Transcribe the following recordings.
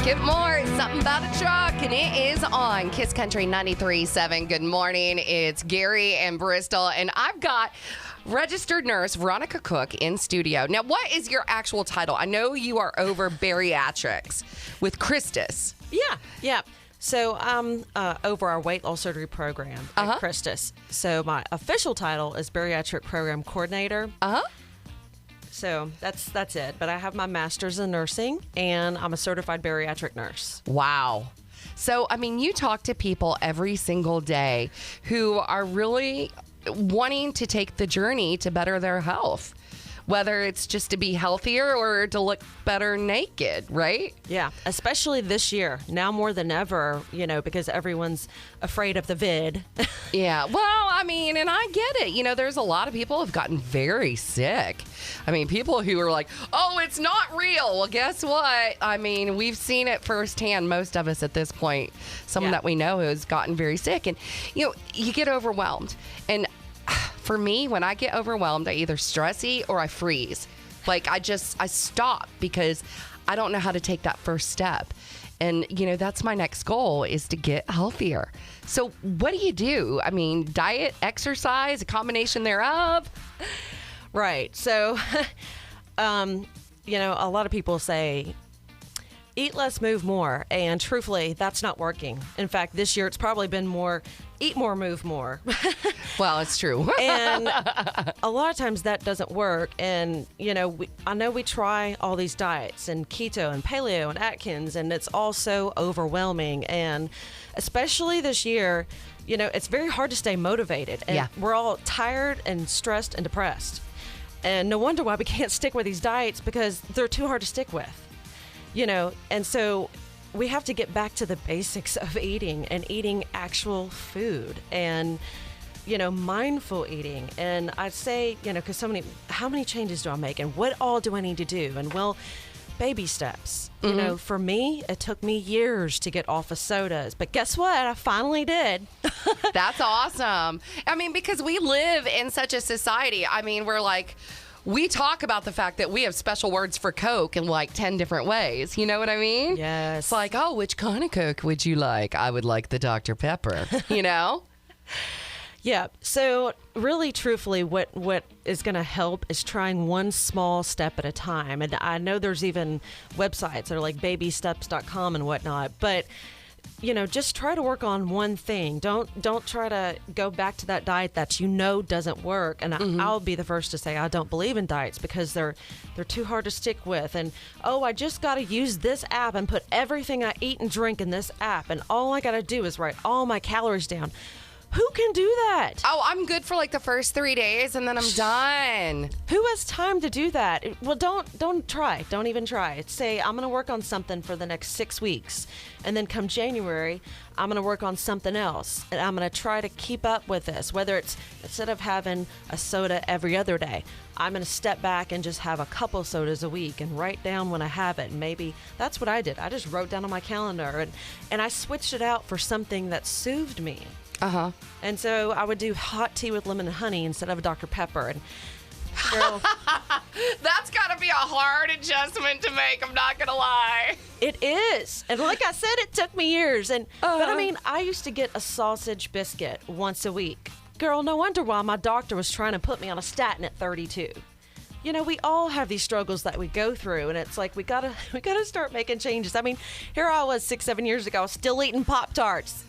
Get more. It's something about a truck, and it is on Kiss Country 93.7. Good morning. It's Gary and Bristol, and I've got registered nurse Veronica Cook in studio. Now, what is your actual title? I know you are over bariatrics with Christus. Yeah. So I'm over our weight loss surgery program at Christus. So my official title is Bariatric Program Coordinator. So that's it. But I have my master's in nursing, and I'm a certified bariatric nurse. Wow. So, I mean, you talk to people every single day who are really wanting to take the journey to better their health, whether it's just to be healthier or to look better naked, right? Yeah, especially this year, now more than ever, because everyone's afraid of the vid. Yeah, well, I mean, and I get it. There's a lot of people who've gotten very sick. I mean, people who are like, oh, it's not real. Well, guess what? I mean, we've seen it firsthand, most of us at this point. Someone that we know who's gotten very sick. And, you get overwhelmed. And for me, when I get overwhelmed, I either stress eat or I freeze. Like, I stop because I don't know how to take that first step. And, that's my next goal, is to get healthier. So what do? I mean, diet, exercise, a combination thereof? Right. So, a lot of people say, eat less, move more. And truthfully, that's not working. In fact, this year it's probably been more, eat more, move more. Well, it's true. And a lot of times that doesn't work. And, I know we try all these diets and keto and paleo and Atkins, and it's all so overwhelming. And especially this year, it's very hard to stay motivated. And we're all tired and stressed and depressed. And no wonder why we can't stick with these diets, because they're too hard to stick with. And so we have to get back to the basics of eating and eating actual food and, mindful eating. And I'd say, because how many changes do I make and what all do I need to do? And baby steps. For me, it took me years to get off of sodas, but guess what? I finally did. That's awesome. I mean, because we live in such a society. I mean, we talk about the fact that we have special words for Coke in 10 different ways. You know what I mean? Yes. It's like, oh, which kind of Coke would you like? I would like the Dr. Pepper, Yeah. So really, truthfully, what is going to help is trying one small step at a time. And I know there's even websites that are like babysteps.com and whatnot, but just try to work on one thing. Don't try to go back to that diet that doesn't work. And I'll be the first to say I don't believe in diets because they're too hard to stick with. And I just got to use this app and put everything I eat and drink in this app, and all I got to do is write all my calories down. Who can do that? Oh, I'm good for the first 3 days and then I'm done. Who has time to do that? Well, don't try. Don't even try. Say, I'm going to work on something for the next 6 weeks. And then come January, I'm going to work on something else. And I'm going to try to keep up with this. Whether it's instead of having a soda every other day, I'm going to step back and just have a couple sodas a week and write down when I have it. And maybe that's what I did. I just wrote down on my calendar and I switched it out for something that soothed me. And so I would do hot tea with lemon and honey instead of a Dr. Pepper. And girl, that's got to be a hard adjustment to make. I'm not going to lie. It is. And like I said, it took me years. But I mean, I used to get a sausage biscuit once a week. Girl, no wonder why my doctor was trying to put me on a statin at 32. We all have these struggles that we go through, and it's like we gotta start making changes. I mean, here I was 6-7 years ago, still eating Pop-Tarts.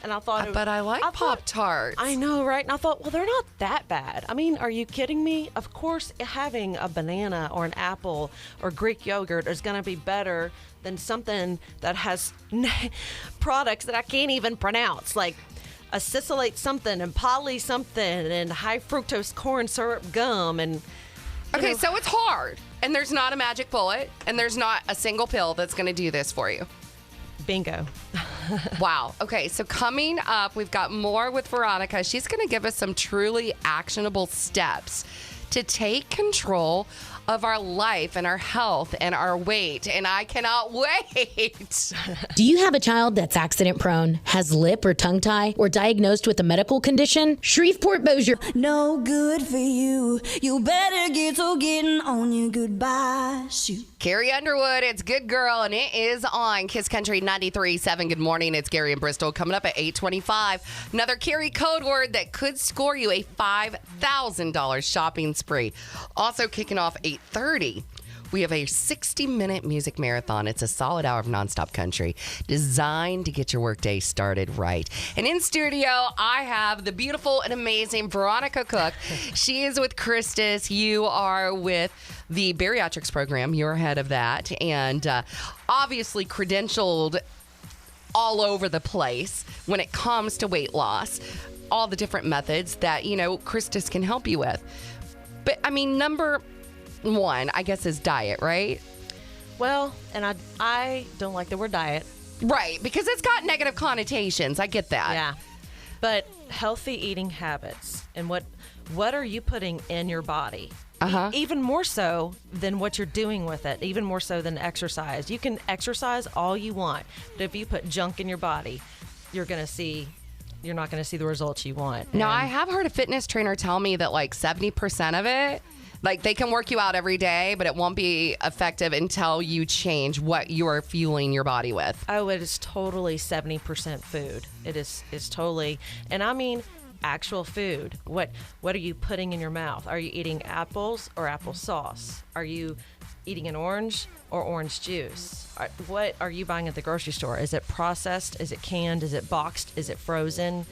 And I thought, but I like Pop-Tarts. I know, right? And I thought, well, they're not that bad. I mean, are you kidding me? Of course, having a banana or an apple or Greek yogurt is going to be better than something that has products that I can't even pronounce, like acetylate something and poly something and high fructose corn syrup gum. And okay, so it's hard, and there's not a magic bullet, and there's not a single pill that's going to do this for you. Bingo. Wow. Okay, so coming up, we've got more with Veronica. She's going to give us some truly actionable steps to take control of our life and our health and our weight, and I cannot wait. Do you have a child that's accident prone, has lip or tongue tie, or diagnosed with a medical condition? Shreveport Bossier. No good for you. You better get to getting on your goodbye shoot. Carrie Underwood, it's Good Girl, and it is on Kiss Country 93.7. Good morning, it's Gary in Bristol. Coming up at 8:25, another Carrie code word that could score you a $5,000 shopping spree. Also kicking off 8:30. We have a 60-minute music marathon. It's a solid hour of nonstop country designed to get your workday started right. And in studio, I have the beautiful and amazing Veronica Cook. She is with Christus. You are with the Bariatrics program. You're head of that. And obviously credentialed all over the place when it comes to weight loss. All the different methods that, Christus can help you with. But, number one, I guess, is diet, right? Well, and I don't like the word diet. Right, because it's got negative connotations. I get that. Yeah. But healthy eating habits and what are you putting in your body? Even more so than what you're doing with it, even more so than exercise. You can exercise all you want, but if you put junk in your body, you're not going to see the results you want. Now, I have heard a fitness trainer tell me that like 70% of it, like they can work you out every day, but it won't be effective until you change what you are fueling your body with. Oh, it is totally 70% food. It is totally, and I mean actual food. What are you putting in your mouth? Are you eating apples or applesauce? Are you eating an orange or orange juice? What are you buying at the grocery store? Is it processed? Is it canned? Is it boxed? Is it frozen?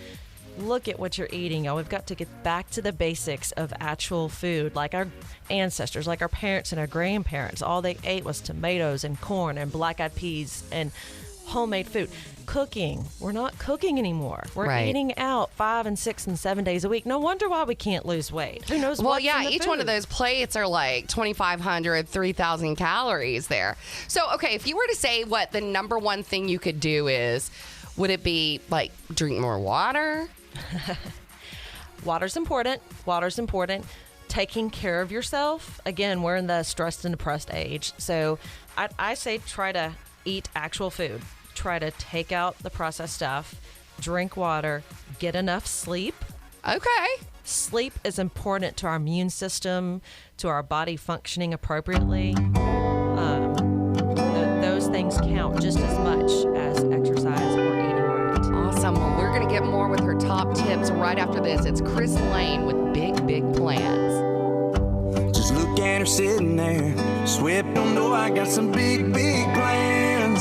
Look at what you're eating, y'all. We've got to get back to the basics of actual food, like our ancestors, like our parents and our grandparents. All they ate was tomatoes and corn and black-eyed peas and homemade food. Cooking. We're not cooking anymore. We're eating out 5 and 6 and 7 days a week. No wonder why we can't lose weight. Who knows what's in the each food. one of those plates are like 2,500, 3,000 calories there. So, okay, if you were to say what the number one thing you could do is, would it be like drink more water? Water's important. Taking care of yourself. Again, we're in the stressed and depressed age. So I say try to eat actual food. Try to take out the processed stuff. Drink water. Get enough sleep. Okay. Sleep is important to our immune system, to our body functioning appropriately. Those things count just as much as exercise or eating right. Awesome. Well, we're going to get more with her top tips right after this. It's Chris Lane with Big, Big Plans. Just look at her sitting there. Swept on door, I got some big, big plans.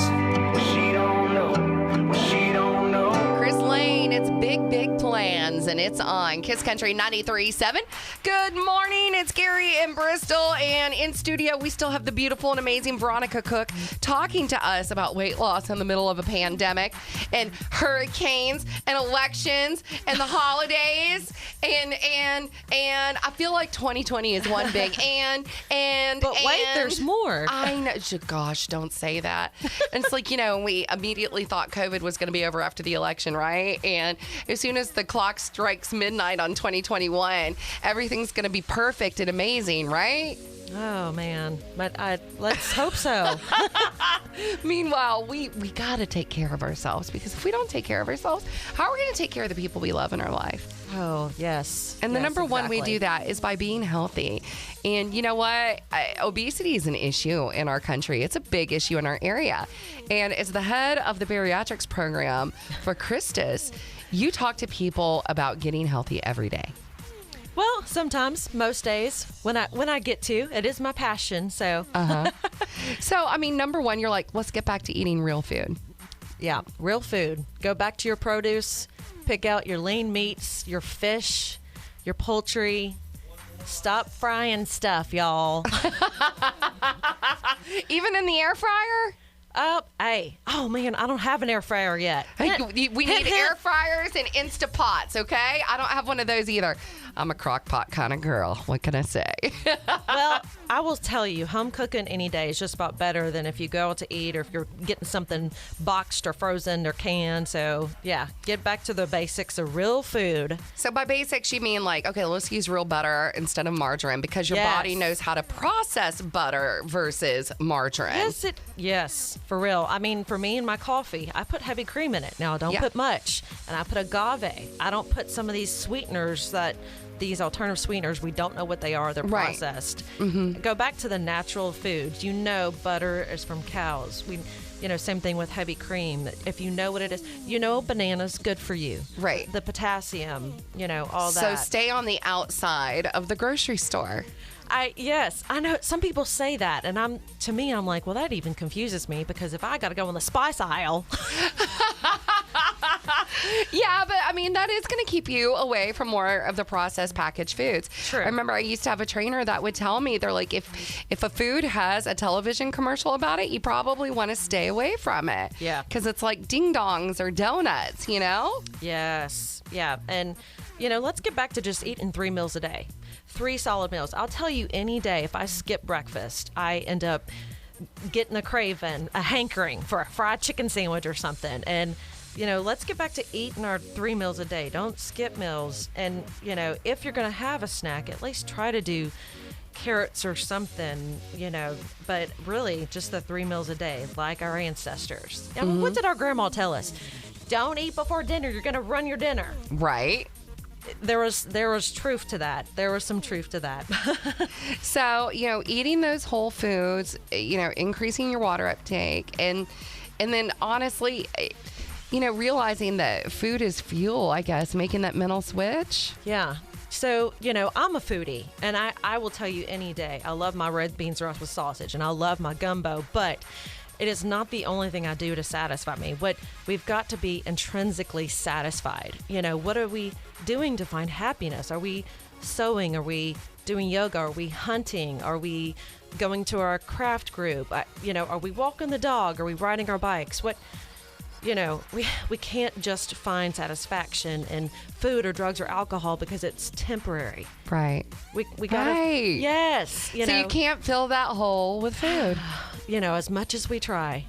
She don't know. She don't know. Chris Lane, it's Big, Big Plans, and it's on Kiss Country 93.7. Good morning. It's Gary in Bristol, and in studio, we still have the beautiful and amazing Veronica Cook talking to us about weight loss in the middle of a pandemic and hurricanes and elections and the holidays, and I feel like 2020 is one big But wait, there's more. I know. Gosh, don't say that. And it's like, we immediately thought COVID was going to be over after the election, right? And as soon as the clock strikes midnight on 2021, everything's going to be perfect and amazing, right? Oh, man. But let's hope so. Meanwhile, we got to take care of ourselves, because if we don't take care of ourselves, how are we going to take care of the people we love in our life? Oh, yes. And the Yes, number one way exactly. to do that is by being healthy. And you know what? Obesity is an issue in our country. It's a big issue in our area. And as the head of the Bariatrics program for Christus, you talk to people about getting healthy every day. Well, sometimes, most days, when I get to, it is my passion. So, So, number one, you're like, let's get back to eating real food. yeah, real food. Go back to your produce, pick out your lean meats, your fish, your poultry. Stop frying stuff, y'all. Even in the air fryer? Hey. Oh, man, I don't have an air fryer yet. We need hint. air fryers and Instapots, okay? I don't have one of those either. I'm a crock pot kind of girl. What can I say? Well, I will tell you, home cooking any day is just about better than if you go out to eat or if you're getting something boxed or frozen or canned. So, yeah, get back to the basics of real food. So by basics, you mean like, okay, let's use real butter instead of margarine because your body knows how to process butter versus margarine. Yes, for real. I mean, for me and my coffee, I put heavy cream in it. Now, I don't put much. And I put agave. I don't put some of these sweeteners these alternative sweeteners, we don't know what they are. They're processed. Mm-hmm. Go back to the natural foods. You know, butter is from cows. Same thing with heavy cream. If you know what it is, banana's good for you. Right. The potassium, all that. So stay on the outside of the grocery store. Yes, I know some people say that, and I'm like, well, that even confuses me because if I got to go in the spice aisle. Yeah, but I mean, that is going to keep you away from more of the processed packaged foods. True. I remember I used to have a trainer that would tell me, they're like, if a food has a television commercial about it, you probably want to stay away from it. Yeah. Because it's like ding dongs or donuts, Yes. Yeah. And, let's get back to just eating 3 meals a day. 3 solid meals. I'll tell you, any day, if I skip breakfast, I end up getting a craving, a hankering for a fried chicken sandwich or something. And, let's get back to eating our 3 meals a day. Don't skip meals. And, if you're going to have a snack, at least try to do carrots or something, but really just the 3 meals a day, like our ancestors. I mean, what did our grandma tell us? Don't eat before dinner. You're going to run your dinner. Right. There was truth to that. There was some truth to that. So, eating those whole foods, increasing your water uptake, and then honestly, realizing that food is fuel, I guess, making that mental switch. Yeah. So, I'm a foodie, and I will tell you any day, I love my red beans roast with sausage, and I love my gumbo, but it is not the only thing I do to satisfy me. We've got to be intrinsically satisfied. What are we doing to find happiness? Are we sewing? Are we doing yoga? Are we hunting? Are we going to our craft group? Are we walking the dog? Are we riding our bikes? We can't just find satisfaction in food or drugs or alcohol because it's temporary. Right. We gotta. Right. Yes. So you can't fill that hole with food. As much as we try.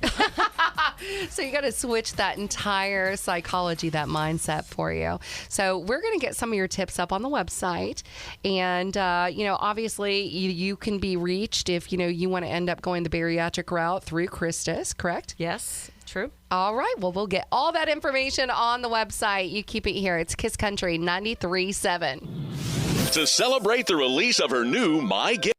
So you got to switch that entire psychology, that mindset for you. So we're going to get some of your tips up on the website. And, obviously you can be reached if, you want to end up going the bariatric route through Christus, correct? Yes, true. All right. Well, we'll get all that information on the website. You keep it here. It's Kiss Country 93.7. To celebrate the release of her new My Gift